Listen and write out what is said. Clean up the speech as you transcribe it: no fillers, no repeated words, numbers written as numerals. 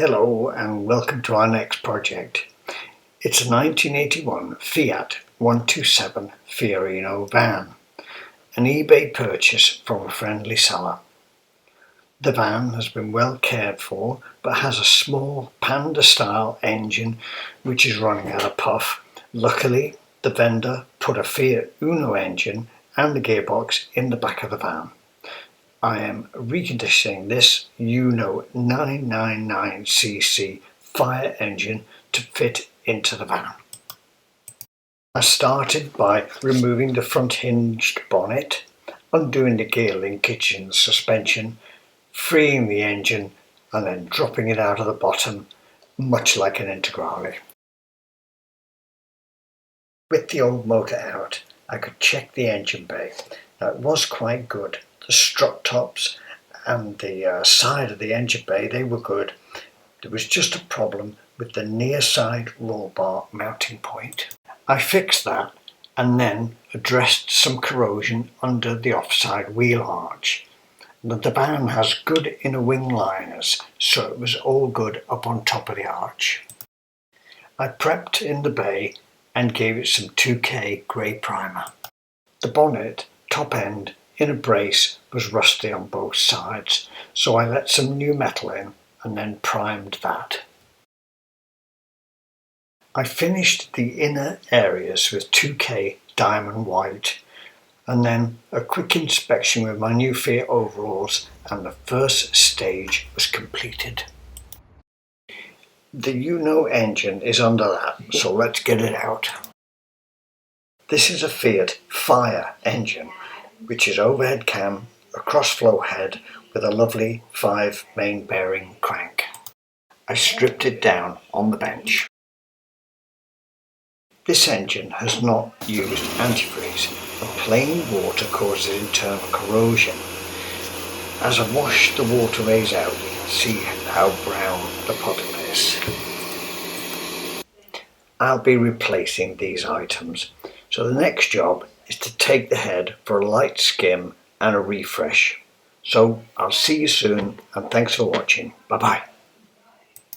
Hello and welcome to our next project. It's a 1981 Fiat 127 Fiorino van, an eBay purchase from a friendly seller. The van has been well cared for but has a small Panda style engine which is running out of puff. Luckily, the vendor put a Fiat Uno engine and the gearbox in the back of the van. I am reconditioning this Uno 999cc fire engine to fit into the van. I started by removing the front hinged bonnet, undoing the gear linkage in the suspension, freeing the engine and then dropping it out of the bottom, much like an Integrale. With the old motor out, I could check the engine bay. Now it was quite good. The strut tops and the side of the engine bay, they were good. There was just a problem with the near side roll bar mounting point. I fixed that and then addressed some corrosion under the offside wheel arch. The van has good inner wing liners, so it was all good up on top of the arch. I prepped in the bay and gave it some 2K grey primer. The bonnet, top end, inner brace was rusty on both sides, so I let some new metal in and then primed that. I finished the inner areas with 2K diamond white and then a quick inspection with my new Fiat overalls and the first stage was completed. The Uno engine is under that, so let's get it out. This is a Fiat Fire engine, which is overhead cam, a cross-flow head with a lovely 5 main bearing crank. I stripped it down on the bench. This engine has not used antifreeze, and plain water causes internal corrosion. As I wash the waterways out, you can see how brown the puddle is. I'll be replacing these items, so the next job is to take the head for a light skim and a refresh. So I'll see you soon and thanks for watching. Bye bye.